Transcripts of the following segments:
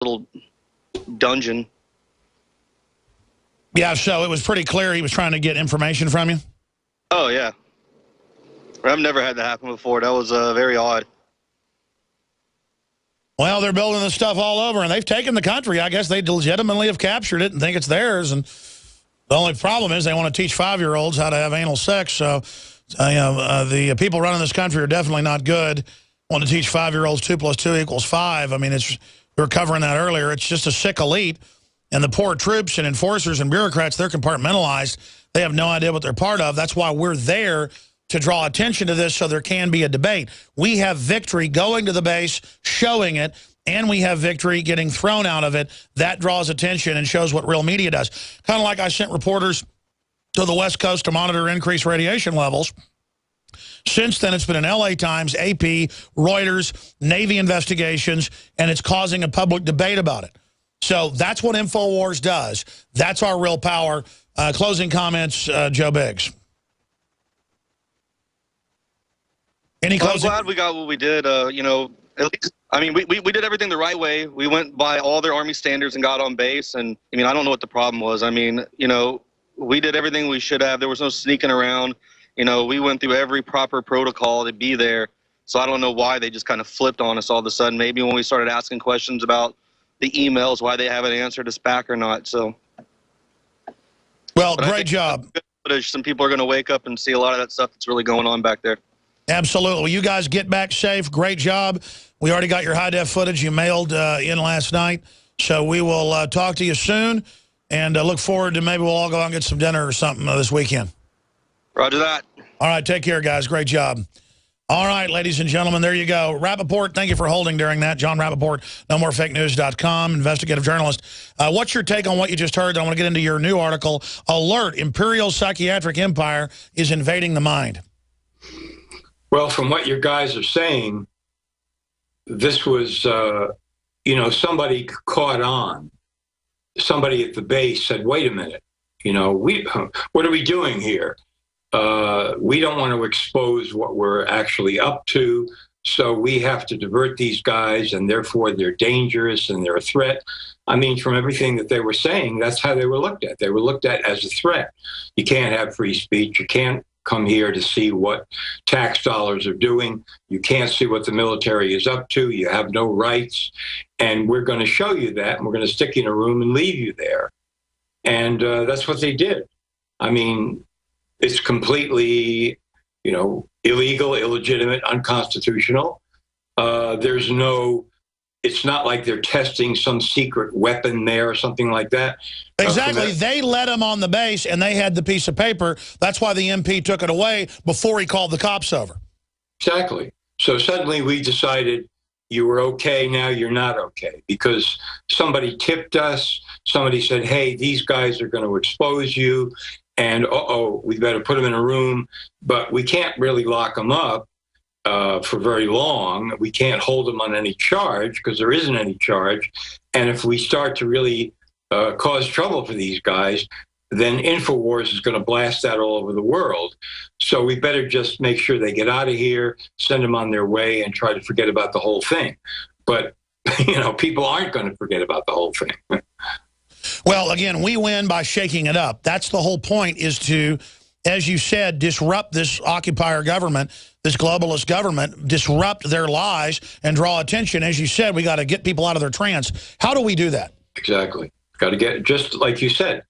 little dungeon. Yeah, so it was pretty clear he was trying to get information from you? Oh, yeah. I've never had that happen before. That was very odd. Well, they're building this stuff all over, and they've taken the country. I guess they legitimately have captured it and think it's theirs. And the only problem is they want to teach 5-year-olds how to have anal sex. So, the people running this country are definitely not good. Want to teach 5-year-olds 2 + 2 = 5. I mean, we were covering that earlier. It's just a sick elite. And the poor troops and enforcers and bureaucrats, they're compartmentalized. They have no idea what they're part of. That's why we're there to draw attention to this so there can be a debate. We have victory going to the base, showing it, and we have victory getting thrown out of it. That draws attention and shows what real media does. Kind of like I sent reporters to the West Coast to monitor increased radiation levels. Since then, it's been in LA Times, AP, Reuters, Navy investigations, and it's causing a public debate about it. So that's what InfoWars does. That's our real power. Closing comments, Joe Biggs. Any closing? I'm glad we got what we did. At least, I mean, we did everything the right way. We went by all their Army standards and got on base. And, I mean, I don't know what the problem was. I mean, we did everything we should have. There was no sneaking around. We went through every proper protocol to be there. So I don't know why they just kind of flipped on us all of a sudden. Maybe when we started asking questions about the emails, why they haven't answered us back or not. So, well, great job. Some people are going to wake up and see a lot of that stuff that's really going on back there. Absolutely. Well, you guys get back safe. Great job. We already got your high-def footage you mailed in last night. So we will talk to you soon and look forward to maybe we'll all go out and get some dinner or something this weekend. Roger that. All right. Take care, guys. Great job. All right, ladies and gentlemen, there you go. Rappaport, thank you for holding during that. John Rappaport, NoMoreFakeNews.com, investigative journalist. What's your take on what you just heard? I want to get into your new article. Alert, Imperial Psychiatric Empire is invading the mind. Well, from what your guys are saying, this was, somebody caught on. Somebody at the base said, wait a minute, what are we doing here? We don't want to expose what we're actually up to, so we have to divert these guys, and therefore they're dangerous and they're a threat. I mean, from everything that they were saying, that's how they were looked at. They were looked at as a threat. You can't have free speech. You can't come here to see what tax dollars are doing. You can't see what the military is up to. You have no rights. And we're going to show you that, and we're going to stick you in a room and leave you there. And that's what they did. I mean, it's completely, illegal, illegitimate, unconstitutional. It's not like they're testing some secret weapon there or something like that. Exactly. They let him on the base, and they had the piece of paper. That's why the MP took it away before he called the cops over. Exactly. So suddenly we decided you were okay, now you're not okay, because somebody tipped us. Somebody said, hey, these guys are going to expose you. And, we better put them in a room, but we can't really lock them up for very long. We can't hold them on any charge because there isn't any charge. And if we start to really cause trouble for these guys, then InfoWars is going to blast that all over the world. So we better just make sure they get out of here, send them on their way, and try to forget about the whole thing. But, people aren't going to forget about the whole thing. Well, again, we win by shaking it up. That's the whole point, is to, as you said, disrupt this occupier government, this globalist government, disrupt their lies and draw attention. As you said, we got to get people out of their trance. How do we do that? Exactly. Got to get, just like you said,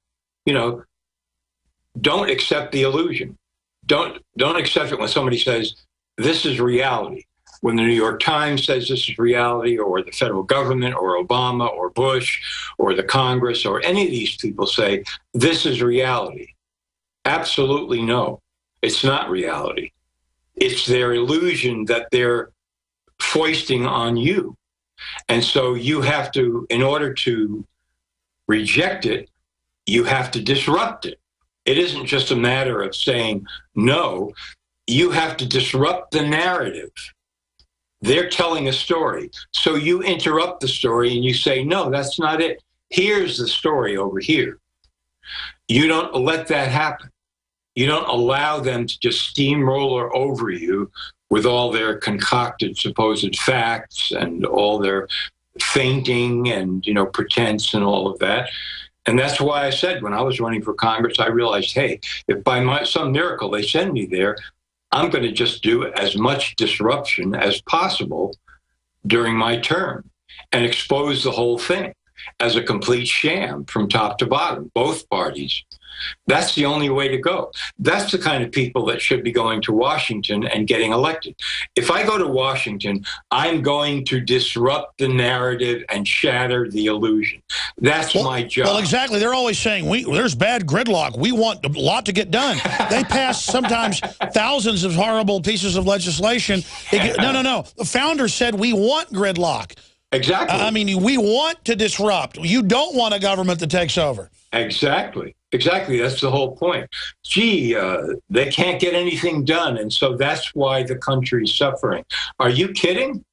don't accept the illusion. Don't accept it when somebody says, this is reality. When the New York Times says this is reality, or the federal government, or Obama, or Bush, or the Congress, or any of these people say, this is reality. Absolutely no. It's not reality. It's their illusion that they're foisting on you. And so you have to, in order to reject it, you have to disrupt it. It isn't just a matter of saying no. You have to disrupt the narrative. They're telling a story. So you interrupt the story and you say, no, that's not it. Here's the story over here. You don't let that happen. You don't allow them to just steamroller over you with all their concocted supposed facts and all their fainting and, pretense and all of that. And that's why I said when I was running for Congress, I realized, hey, if by some miracle they send me there, I'm going to just do as much disruption as possible during my term and expose the whole thing as a complete sham from top to bottom, both parties. That's the only way to go. That's the kind of people that should be going to Washington and getting elected. If I go to Washington, I'm going to disrupt the narrative and shatter the illusion. That's my job. Well, exactly. They're always saying, there's bad gridlock. We want a lot to get done. They pass sometimes thousands of horrible pieces of legislation. No. The founders said we want gridlock. Exactly. I mean, we want to disrupt. You don't want a government that takes over. Exactly. That's the whole point. Gee, they can't get anything done, and so that's why the country's suffering. Are you kidding?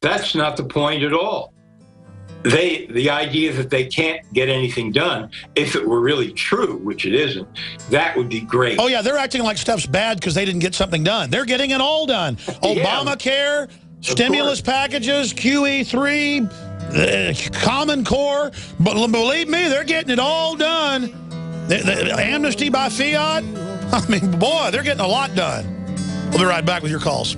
That's not the point at all. The idea that they can't get anything done, if it were really true, which it isn't, that would be great. Oh, yeah, they're acting like stuff's bad because they didn't get something done. They're getting it all done. Obamacare, stimulus packages, QE3, Common Core. But believe me, they're getting it all done. The amnesty by fiat. I mean, boy, they're getting a lot done. We'll be right back with your calls.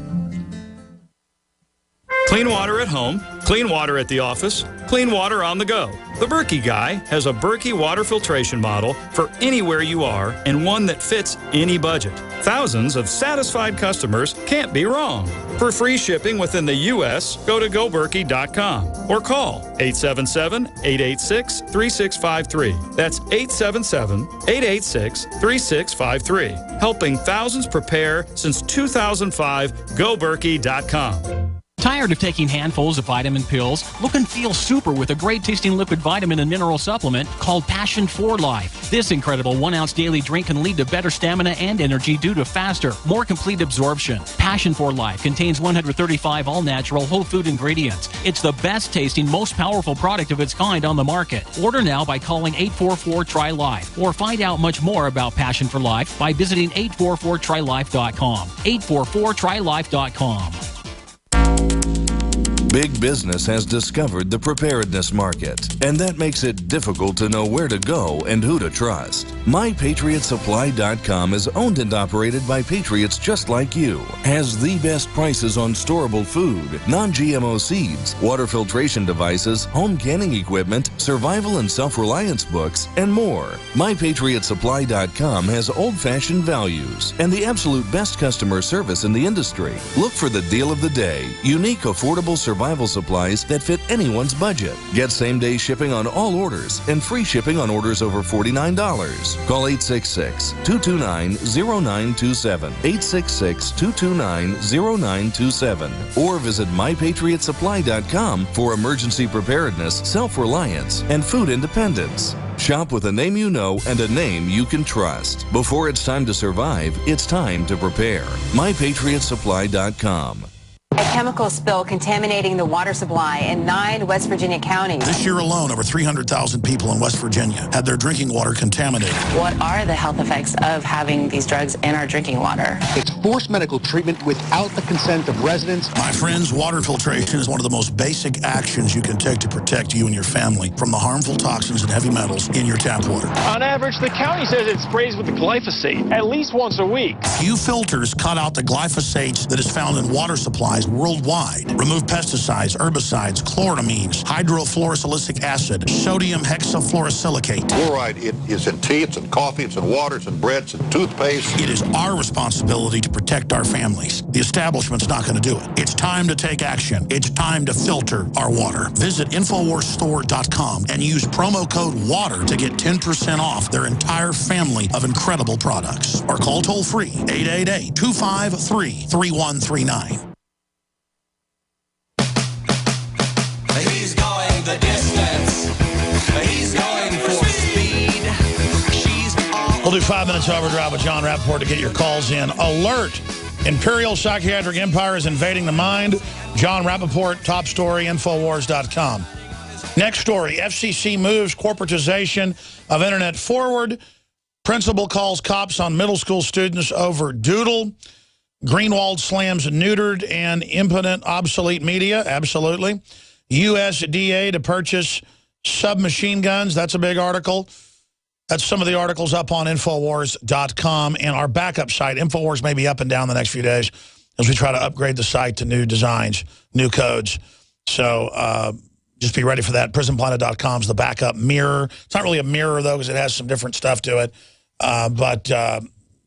Clean water at home, clean water at the office, clean water on the go. The Berkey Guy has a Berkey water filtration model for anywhere you are and one that fits any budget. Thousands of satisfied customers can't be wrong. For free shipping within the U.S., go to goberkey.com or call 877-886-3653. That's 877-886-3653. Helping thousands prepare since 2005, goberkey.com. Tired of taking handfuls of vitamin pills? Look and feel super with a great-tasting liquid vitamin and mineral supplement called Passion for Life. This incredible 1-ounce daily drink can lead to better stamina and energy due to faster, more complete absorption. Passion for Life contains 135 all-natural whole food ingredients. It's the best-tasting, most powerful product of its kind on the market. Order now by calling 844-TRY-LIFE or find out much more about Passion for Life by visiting 844TryLife.com. 844TryLife.com. Big business has discovered the preparedness market, and that makes it difficult to know where to go and who to trust. MyPatriotSupply.com is owned and operated by patriots just like you. Has the best prices on storable food, non-GMO seeds, water filtration devices, home canning equipment, survival and self-reliance books, and more. MyPatriotSupply.com has old-fashioned values and the absolute best customer service in the industry. Look for the deal of the day. Unique, affordable survival supplies that fit anyone's budget. Get same-day shipping on all orders and free shipping on orders over $49. Call 866-229-0927, 866-229-0927, or visit MyPatriotSupply.com for emergency preparedness, self-reliance, and food independence. Shop with a name you know and a name you can trust. Before it's time to survive, it's time to prepare. MyPatriotSupply.com. A chemical spill contaminating the water supply in 9 West Virginia counties. This year alone, over 300,000 people in West Virginia had their drinking water contaminated. What are the health effects of having these drugs in our drinking water? It's forced medical treatment without the consent of residents. My friends, water filtration is one of the most basic actions you can take to protect you and your family from the harmful toxins and heavy metals in your tap water. On average, the county says it sprays with the glyphosate at least once a week. Few filters cut out the glyphosate that is found in water supplies worldwide. Remove pesticides, herbicides, chloramines, hydrofluorosilicic acid, sodium hexafluorosilicate. Fluoride, it is in tea, it's in coffee, it's in water, it's in bread, it's in toothpaste. It is our responsibility to protect our families. The establishment's not going to do it. It's time to take action. It's time to filter our water. Visit InfoWarsStore.com and use promo code WATER to get 10% off their entire family of incredible products. Or call toll-free 888-253-3139. He's going the distance. He's going for speed. She's We'll do 5 minutes overdrive with John Rappaport to get your calls in. Alert! Imperial Psychiatric Empire is invading the mind. John Rappaport, top story, Infowars.com. Next story, FCC moves corporatization of internet forward. Principal calls cops on middle school students over doodle. Greenwald slams neutered and impotent obsolete media. Absolutely. USDA to purchase submachine guns. That's a big article. That's some of the articles up on Infowars.com and our backup site. Infowars may be up and down the next few days as we try to upgrade the site to new designs, new codes. So just be ready for that. PrisonPlanet.com is the backup mirror. It's not really a mirror, though, because it has some different stuff to it. But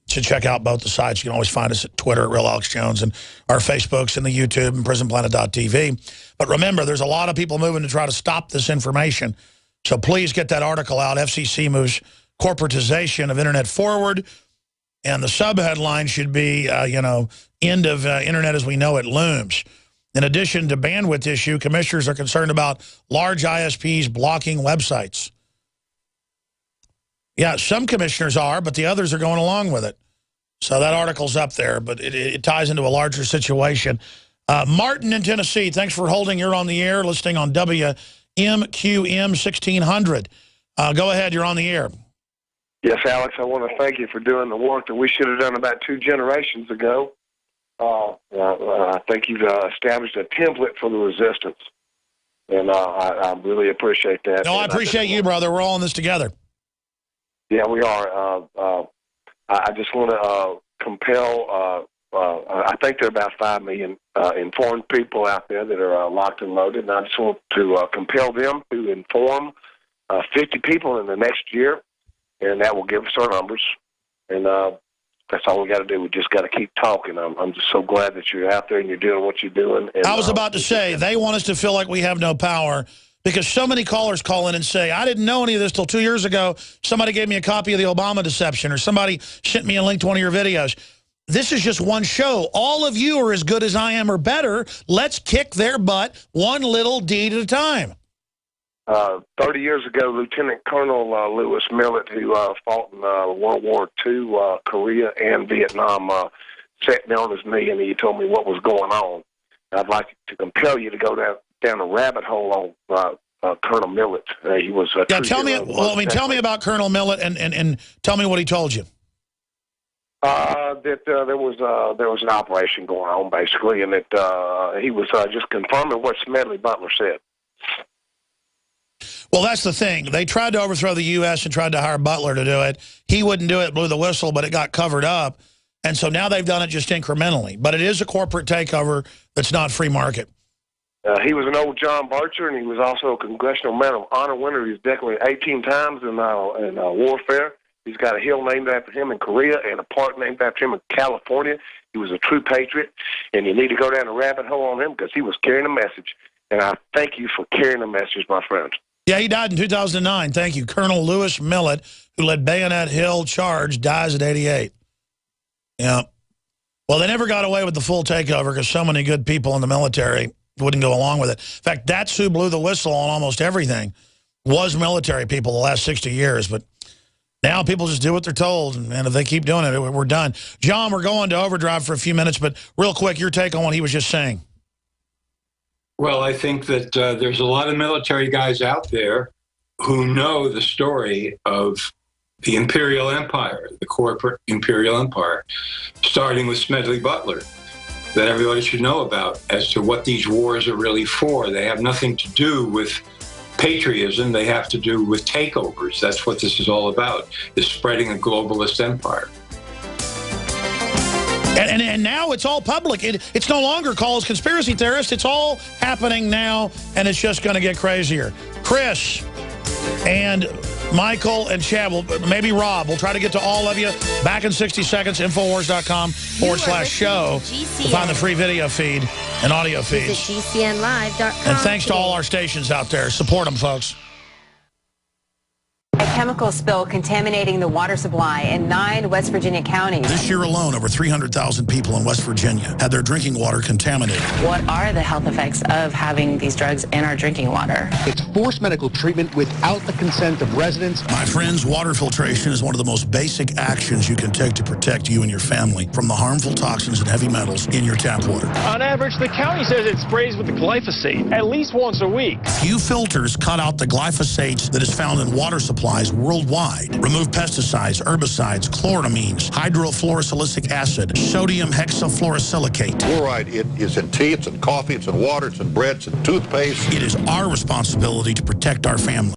should check out both the sites. You can always find us at Twitter at Real Alex Jones and our Facebooks and the YouTube and PrisonPlanet.tv. But remember, there's a lot of people moving to try to stop this information. So please get that article out. FCC moves corporatization of Internet forward. And the subheadline should be, end of Internet as we know it looms. In addition to bandwidth issue, commissioners are concerned about large ISPs blocking websites. Yeah, some commissioners are, but the others are going along with it. So that article's up there, but it ties into a larger situation. Martin in Tennessee, thanks for holding. You're on the air, listening on WMQM 1600. Go ahead, you're on the air. Yes, Alex, I want to thank you for doing the work that we should have done about 2 generations ago. I think you've established a template for the resistance, and I really appreciate that. No, I appreciate you, brother. We're all in this together. Yeah, we are. I just want to compel, I think there are about 5 million informed people out there that are locked and loaded, and I just want to compel them to inform 50 people in the next year, and that will give us our numbers. And that's all we got to do. We just got to keep talking. I'm just so glad that you're out there and you're doing what you're doing. And, I was about to say, they want us to feel like we have no power because so many callers call in and say, I didn't know any of this till 2 years ago. Somebody gave me a copy of the Obama deception or somebody sent me a link to one of your videos. This is just one show. All of you are as good as I am or better. Let's kick their butt one little deed at a time. 30 years ago, Lieutenant Colonel Lewis Millett, who fought in World War II, Korea, and Vietnam, sat down with me and he told me what was going on. I'd like to compel you to go down a rabbit hole on Colonel Millett. He was tell me about Colonel Millett and tell me what he told you. That there was an operation going on basically, and that he was just confirming what Smedley Butler said. Well, that's the thing. They tried to overthrow the U.S. and tried to hire Butler to do it. He wouldn't do it, blew the whistle, but it got covered up. And so now they've done it just incrementally. But it is a corporate takeover that's not free market. He was an old John Bircher, and he was also a Congressional Medal of Honor winner. He was decorated 18 times in warfare. He's got a hill named after him in Korea and a park named after him in California. He was a true patriot, and you need to go down a rabbit hole on him because he was carrying a message. And I thank you for carrying a message, my friend. Yeah, he died in 2009. Thank you. Colonel Lewis Millett, who led Bayonet Hill Charge, dies at 88. Yeah. Well, they never got away with the full takeover because so many good people in the military wouldn't go along with it. In fact, that's who blew the whistle on almost everything, was military people the last 60 years. But now people just do what they're told, and if they keep doing it, we're done. John, we're going to overdrive for a few minutes, but real quick, your take on what he was just saying. Well, I think that there's a lot of military guys out there who know the story of the Imperial Empire, the corporate Imperial Empire, starting with Smedley Butler, that everybody should know about as to what these wars are really for. They have nothing to do with patriotism. They have to do with takeovers. That's what this is all about, is spreading a globalist empire. And now it's all public. It's no longer called conspiracy theorists. It's all happening now, and it's just going to get crazier. Chris and Michael and Chad, maybe Rob, we'll try to get to all of you. Back in 60 seconds, Infowars.com/show. You'll find the free video feed and audio feeds. GCNlive.com. And thanks to all our stations out there. Support them, folks. A chemical spill contaminating the water supply in 9 West Virginia counties. This year alone, over 300,000 people in West Virginia had their drinking water contaminated. What are the health effects of having these drugs in our drinking water? It's forced medical treatment without the consent of residents. My friends, water filtration is one of the most basic actions you can take to protect you and your family from the harmful toxins and heavy metals in your tap water. On average, the county says it sprays with the glyphosate at least once a week. Few filters cut out the glyphosates that is found in water supplies supplies worldwide. Remove pesticides, herbicides, chloramines, hydrofluorosilicic acid, sodium hexafluorosilicate. Fluoride, it is in tea, it's in coffee, it's in water, it's in breads, and toothpaste. It is our responsibility to protect our family.